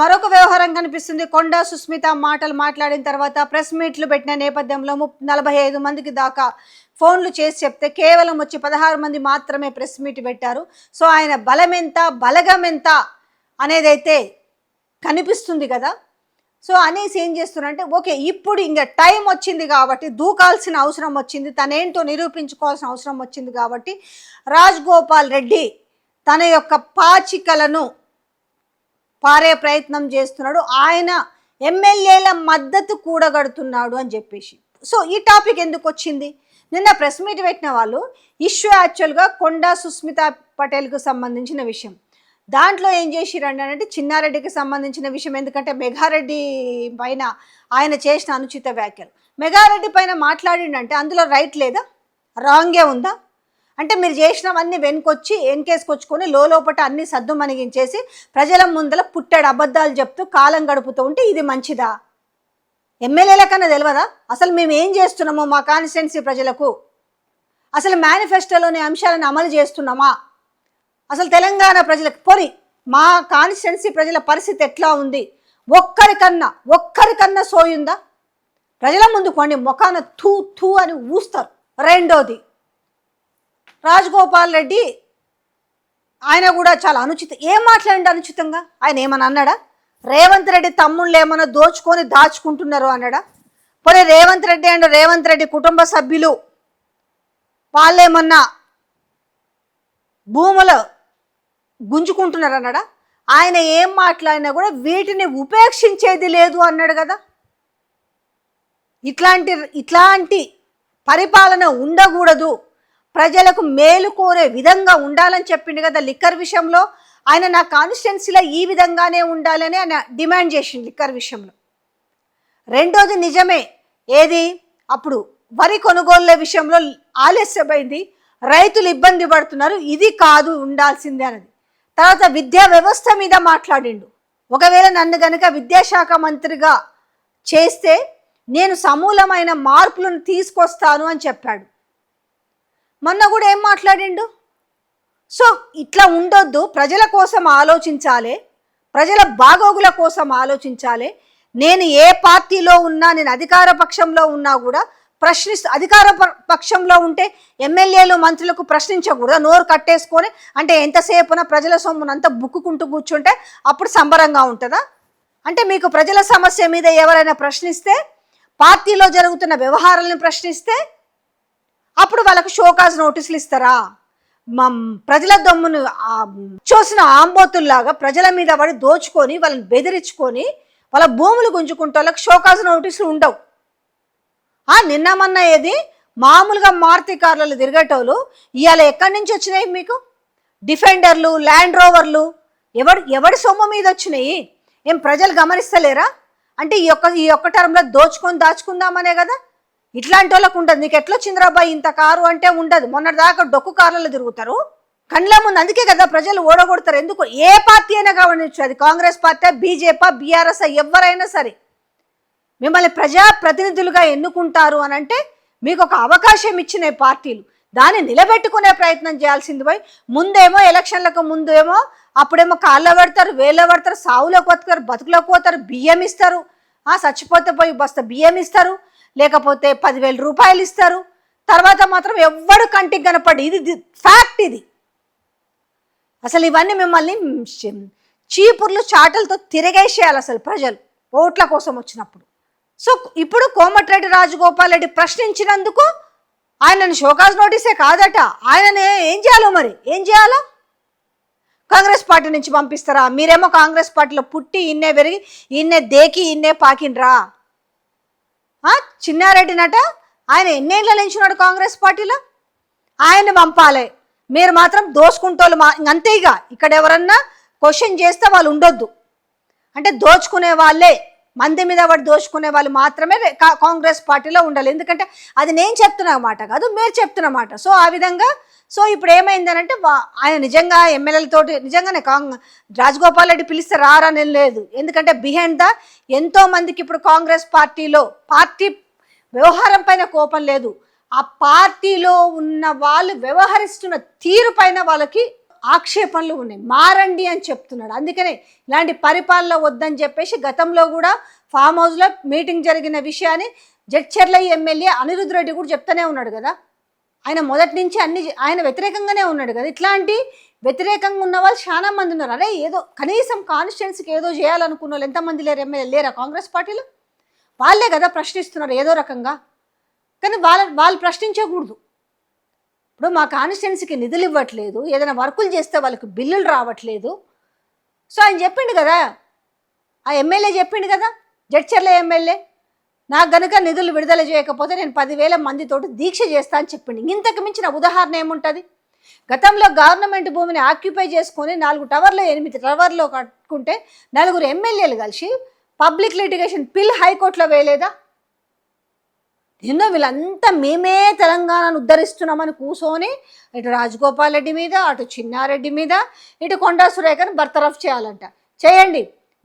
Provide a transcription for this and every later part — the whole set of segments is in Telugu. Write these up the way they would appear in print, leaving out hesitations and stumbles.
మరొక వ్యవహారం కనిపిస్తుంది. కొండా సుస్మిత మాటలు మాట్లాడిన తర్వాత ప్రెస్ మీట్లు పెట్టిన నేపథ్యంలో 45 మందికి దాకా ఫోన్లు చేసి చెప్తే కేవలం వచ్చి 16 మంది మాత్రమే ప్రెస్ మీట్ పెట్టారు. సో ఆయన బలమెంత బలగం ఎంత అనేదైతే కనిపిస్తుంది కదా. సో అనేసి ఏం చేస్తున్నారంటే ఓకే ఇప్పుడు ఇంకా టైం వచ్చింది కాబట్టి దూకాల్సిన అవసరం వచ్చింది, తనేంటో నిరూపించుకోవాల్సిన అవసరం వచ్చింది కాబట్టి రాజగోపాల్ రెడ్డి తన యొక్క పాచికలను పారే ప్రయత్నం చేస్తున్నాడు, ఆయన ఎమ్మెల్యేల మద్దతు కూడగడుతున్నాడు అని చెప్పేసి. సో ఈ టాపిక్ ఎందుకు వచ్చింది? నిన్న ప్రెస్ మీట్ పెట్టిన వాళ్ళు ఇష్యూ యాక్చువల్గా కొండా సుస్మిత పటేల్కు సంబంధించిన విషయం. దాంట్లో ఏం చేసిరండి అంటే చిన్నారెడ్డికి సంబంధించిన విషయం. ఎందుకంటే మెగారెడ్డి పైన ఆయన చేసిన అనుచిత వ్యాఖ్యలు, మెగారెడ్డి పైన మాట్లాడిండంటే అందులో రైట్ లేదా, రాంగే ఉందా? అంటే మీరు చేసినవన్నీ వెనకేసుకొచ్చుకొని లోపట అన్ని సద్దు మనిగించేసి ప్రజల ముందల పుట్టాడు అబద్ధాలు చెప్తూ కాలం గడుపుతూ ఉంటే ఇది మంచిదా? ఎమ్మెల్యేల కన్నా తెలియదా అసలు మేము ఏం చేస్తున్నామో మా కాన్స్టిట్యున్సీ ప్రజలకు? అసలు మేనిఫెస్టోలోని అంశాలను అమలు చేస్తున్నామా? అసలు తెలంగాణ ప్రజలకు పోరి మా కాన్స్టిట్యున్సీ ప్రజల పరిస్థితి ఎట్లా ఉంది? ఒక్కరికన్నా సోయుందా? ప్రజల ముందు కొన్ని ముఖాన థూ థూ అని ఊస్తారు. రెండోది రాజగోపాల్ రెడ్డి ఆయన కూడా చాలా ఏం మాట్లాడండి అనుచితంగా? ఆయన ఏమన్నా అన్నాడా? రేవంత్ రెడ్డి తమ్ముళ్ళు ఏమన్నా దోచుకొని దాచుకుంటున్నారు అన్నాడా? పోనీ రేవంత్ రెడ్డి అండ్ రేవంత్ రెడ్డి కుటుంబ సభ్యులు వాళ్ళేమన్నా భూములు గుంజుకుంటున్నారు అన్నాడా? ఆయన ఏం మాట్లాడినా కూడా వీటిని ఉపేక్షించేది లేదు అన్నాడు కదా. ఇట్లాంటి పరిపాలన ఉండకూడదు, ప్రజలకు మేలు కోరే విధంగా ఉండాలని చెప్పిండు కదా. లిక్కర్ విషయంలో ఆయన నా కాన్స్టిట్యున్సీలో ఈ విధంగానే ఉండాలని ఆయన డిమాండ్ చేసిండు లిక్కర్ విషయంలో. రెండోది నిజమే, ఏది అప్పుడు వరి కొనుగోళ్ల విషయంలో ఆలస్యమైంది, రైతులు ఇబ్బంది పడుతున్నారు, ఇది కాదు ఉండాల్సిందే అన్నది. తర్వాత విద్యా వ్యవస్థ మీద మాట్లాడిండు. ఒకవేళ నన్ను గనుక విద్యాశాఖ మంత్రిగా చేస్తే నేను సమూలమైన మార్పులను తీసుకొస్తాను అని చెప్పాడు. మొన్న కూడా ఏం మాట్లాడిండు? సో ఇట్లా ఉండొద్దు, ప్రజల కోసం ఆలోచించాలి, ప్రజల బాగోగుల కోసం ఆలోచించాలి. నేను ఏ పార్టీలో ఉన్నా, నేను అధికార పక్షంలో ఉన్నా కూడా అధికార పక్షంలో ఉంటే ఎమ్మెల్యేలు మంత్రులకు ప్రశ్నించకూడదు, నోరు కట్టేసుకొని అంటే ఎంతసేపున ప్రజల సొమ్మునంతా బుక్కుకుంటూ కూర్చుంటే అప్పుడు సంబరంగా ఉంటుందా? అంటే మీకు ప్రజల సమస్య మీద ఎవరైనా ప్రశ్నిస్తే, పార్టీలో జరుగుతున్న వ్యవహారాలను ప్రశ్నిస్తే అప్పుడు వాళ్ళకు షోకాజ్ నోటీసులు ఇస్తారా? ప్రజల దమ్మును చూసిన ఆంబోతుల్లాగా ప్రజల మీద పడి దోచుకొని వాళ్ళని బెదిరించుకొని వాళ్ళ భూములు గుంజుకుంటే వాళ్ళకి షోకాజ్ నోటీసులు ఉండవు. నిన్న మొన్న ఏది మామూలుగా మారుతి కార్లలో తిరిగేటోళ్ళు ఇవాళ ఎక్కడి నుంచి వచ్చినాయి మీకు? డిఫెండర్లు, ల్యాండ్ రోవర్లు ఎవడి సొమ్ము మీద వచ్చినాయి? ఏం ప్రజలు గమనిస్తలేరా? అంటే ఈ ఒక్క టర్మ్లో దాచుకుందామనే కదా. ఇట్లాంటి వాళ్ళకు ఉండదు. నీకు ఎట్లా వచ్చిందిరాబాయి ఇంత కారు అంటే ఉండదు. మొన్నటిదాకా డొక్కు కార్లలో తిరుగుతారు కండ్ల ముందు. అందుకే కదా ప్రజలు ఓడగొడతారు. ఎందుకు? ఏ పార్టీ అయినా కావచ్చు, అది కాంగ్రెస్ పార్టీ, బీజేపీ, బీఆర్ఎస్, ఎవరైనా సరే మిమ్మల్ని ప్రజాప్రతినిధులుగా ఎన్నుకుంటారు అని అంటే మీకు ఒక అవకాశం ఇచ్చిన పార్టీలు దాన్ని నిలబెట్టుకునే ప్రయత్నం చేయాల్సింది పోయి ముందేమో ఎలక్షన్లకు ముందేమో అప్పుడేమో కాళ్ళ పడతారు, వేళ్ళ పడతారు, సావులోకి బతుకుతారు, బతుకులోకి పోతారు, బియ్యం ఇస్తారు, చచ్చిపోతే పోయి బస్తా బియ్యం ఇస్తారు, లేకపోతే 10,000 రూపాయలు ఇస్తారు. తర్వాత మాత్రం ఎవ్వడు కంటికి కనపడి ఇది ఫ్యాక్ట్. ఇది అసలు ఇవన్నీ మిమ్మల్ని చీపుర్లు చాటలతో తిరగేసేయాలి అసలు ప్రజలు ఓట్ల కోసం వచ్చినప్పుడు. సో ఇప్పుడు కోమటిరెడ్డి రాజగోపాల్ రెడ్డి ప్రశ్నించినందుకు ఆయనను షోకాజ్ నోటీసే కాదట, ఆయననే ఏం చేయాలో మరి ఏం చేయాలో? కాంగ్రెస్ పార్టీ నుంచి పంపిస్తారా? మీరేమో కాంగ్రెస్ పార్టీలో పుట్టి ఇన్నే పెరిగి ఇన్నే దేకి ఇన్నే పాకిండ్రా. చిన్నారెడ్డినట ఆయన ఎన్నేళ్ళ నించున్నాడు కాంగ్రెస్ పార్టీలో, ఆయన పంపాలి. మీరు మాత్రం దోచుకుంటోళ్ళు అంతే. ఇక్కడ ఎవరన్నా క్వశ్చన్ చేస్తే వాళ్ళు ఉండొద్దు. అంటే దోచుకునే వాళ్ళే, మంది మీద పడి దోచుకునే వాళ్ళు మాత్రమే కాంగ్రెస్ పార్టీలో ఉండాలి. ఎందుకంటే అది నేను చెప్తున్న మాట కాదు, మీరు చెప్తున్న మాట. సో ఆ విధంగా సో ఇప్పుడు ఏమైందనంటే ఆయన నిజంగా ఎమ్మెల్యేలతోటి నిజంగానే రాజగోపాల్ రెడ్డి పిలిస్తే రారని లేదు. ఎందుకంటే బిహైండ్ ద ఎంతో మందికి ఇప్పుడు కాంగ్రెస్ పార్టీలో పార్టీ వ్యవహారం పైన కోపం లేదు, ఆ పార్టీలో ఉన్న వాళ్ళు వ్యవహరిస్తున్న తీరు పైన వాళ్ళకి ఆక్షేపణలు ఉన్నాయి. మారండి అని చెప్తున్నాడు. అందుకనే ఇలాంటి పరిపాలన వద్దని చెప్పేసి గతంలో కూడా ఫామ్ హౌస్లో మీటింగ్ జరిగిన విషయాన్ని జడ్చర్ల ఎమ్మెల్యే అనిరుద్ రెడ్డి కూడా చెప్తూనే ఉన్నాడు కదా. ఆయన మొదటి నుంచి ఆయన వ్యతిరేకంగానే ఉన్నాడు కదా. ఇట్లాంటి వ్యతిరేకంగా ఉన్న వాళ్ళు చాలా మంది ఉన్నారు. అరే ఏదో కనీసం కాన్స్టిట్యున్సీకి ఏదో చేయాలనుకున్న వాళ్ళు ఎంతమంది లేరు ఎమ్మెల్యే లేరా కాంగ్రెస్ పార్టీలో? వాళ్ళే కదా ప్రశ్నిస్తున్నారు ఏదో రకంగా. కానీ వాళ్ళు ప్రశ్నించకూడదు. ఇప్పుడు మా కాన్స్టిట్యున్సీకి నిధులు ఇవ్వట్లేదు, ఏదైనా వర్కులు చేస్తే వాళ్ళకి బిల్లులు రావట్లేదు. సో ఆయన చెప్పిండు కదా, ఆ ఎమ్మెల్యే చెప్పిండు కదా, జడ్చర్ల ఎమ్మెల్యే, నాకు గనుక నిధులు విడుదల చేయకపోతే నేను 10,000 మందితోటి దీక్ష చేస్తా అని చెప్పిండు. ఇంతకు మించిన ఉదాహరణ ఏముంటుంది? గతంలో గవర్నమెంట్ భూమిని ఆక్యుపై చేసుకొని 4 టవర్లు 8 టవర్లు కట్టుకుంటే 4 ఎమ్మెల్యేలు కలిసి పబ్లిక్ లిటిగేషన్ పిల్ హైకోర్టులో వేయలేదా? ఎన్నో వీళ్ళంతా మేమే తెలంగాణను ఉద్ధరిస్తున్నామని కూర్చొని ఇటు రాజగోపాల్ రెడ్డి మీద, అటు చిన్నారెడ్డి మీద, ఇటు కొండా సురేఖను బర్తరఫ్ చేయాలంట. చేయండి.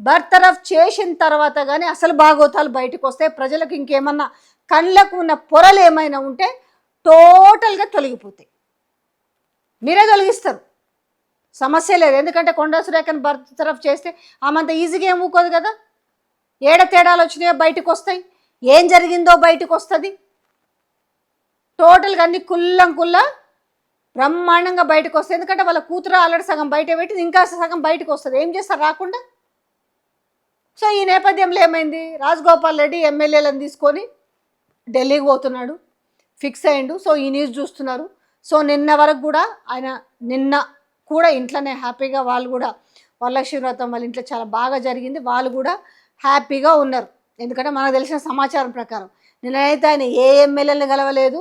బర్తరఫ్ చేసిన తర్వాత కానీ అసలు భాగోతాలు బయటకు వస్తే ప్రజలకు ఇంకేమన్నా కళ్ళకు ఉన్న పొరలు ఏమైనా ఉంటే టోటల్గా తొలగిపోతాయి. మీరే తొలగిస్తారు, సమస్య లేదు. ఎందుకంటే కొండా సురేఖను బర్తరఫ్ చేస్తే ఆమంత ఈజీగా ఏం ఊకోదు కదా. ఏడ తేడాలు వచ్చినాయో బయటకు వస్తాయి, ఏం జరిగిందో బయటకు వస్తుంది. టోటల్గా అన్ని కుల్లా బ్రహ్మాండంగా బయటకు వస్తాయి. ఎందుకంటే వాళ్ళ కూతురు ఆల్రెడీ సగం బయట పెట్టి ఇంకా సగం బయటకు వస్తుంది. ఏం చేస్తారు రాకుండా? సో ఈ నేపథ్యంలో ఏమైంది, రాజగోపాల్ రెడ్డి ఎమ్మెల్యేలను తీసుకొని ఢిల్లీకి పోతున్నాడు, ఫిక్స్ అయ్యిండు. సో ఈ న్యూస్ చూస్తున్నారు. సో నిన్న వరకు కూడా నిన్న కూడా ఇంట్లోనే హ్యాపీగా వాళ్ళు కూడా వరలక్ష్మి వ్రతం వాళ్ళ ఇంట్లో చాలా బాగా జరిగింది. వాళ్ళు కూడా హ్యాపీగా ఉన్నారు. ఎందుకంటే మనకు తెలిసిన సమాచారం ప్రకారం నిన్నైతే ఆయన ఏ ఎమ్మెల్యేలను కలవలేదు.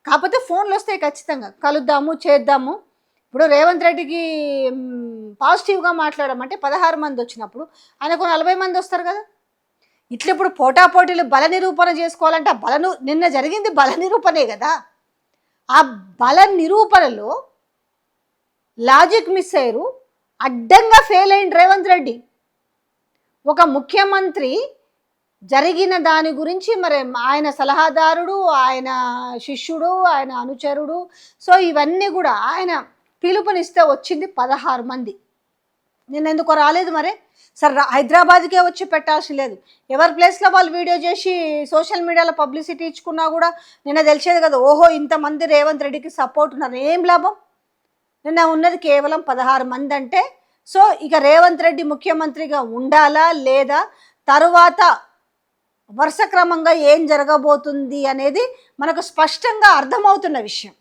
కాకపోతే ఫోన్లు వస్తాయి ఖచ్చితంగా, కలుద్దాము చేద్దాము. ఇప్పుడు రేవంత్ రెడ్డికి పాజిటివ్గా మాట్లాడమంటే 16 మంది వచ్చినప్పుడు ఆయనకు 40 మంది వస్తారు కదా. ఇట్లా ఇప్పుడు పోటాపోటీలు బల నిరూపణ చేసుకోవాలంటే నిన్న జరిగింది బల నిరూపణే కదా. ఆ బల నిరూపణలో లాజిక్ మిస్ అయ్యారు, అడ్డంగా ఫెయిల్ అయింది రేవంత్ రెడ్డి. ఒక ముఖ్యమంత్రి జరిగిన దాని గురించి మరి ఆయన సలహాదారుడు, ఆయన శిష్యుడు, ఆయన అనుచరుడు, సో ఇవన్నీ కూడా ఆయన పిలుపునిస్తే వచ్చింది 16 మంది. నేను ఎందుకో రాలేదు మరి. సరే హైదరాబాద్కే వచ్చి పెట్టాల్సి లేదు, ఎవరి ప్లేస్లో వాళ్ళు వీడియో చేసి సోషల్ మీడియాలో పబ్లిసిటీ ఇచ్చుకున్నా కూడా నిన్న తెలిసేది కదా, ఓహో ఇంతమంది రేవంత్ రెడ్డికి సపోర్ట్ ఉన్నారు. ఏం లాభం? నిన్న ఉన్నది కేవలం 16 మంది అంటే. సో ఇక రేవంత్ రెడ్డి ముఖ్యమంత్రిగా ఉండాలా లేదా, తరువాత వరుస క్రమంగా ఏం జరగబోతుంది అనేది మనకు స్పష్టంగా అర్థమవుతున్న విషయం.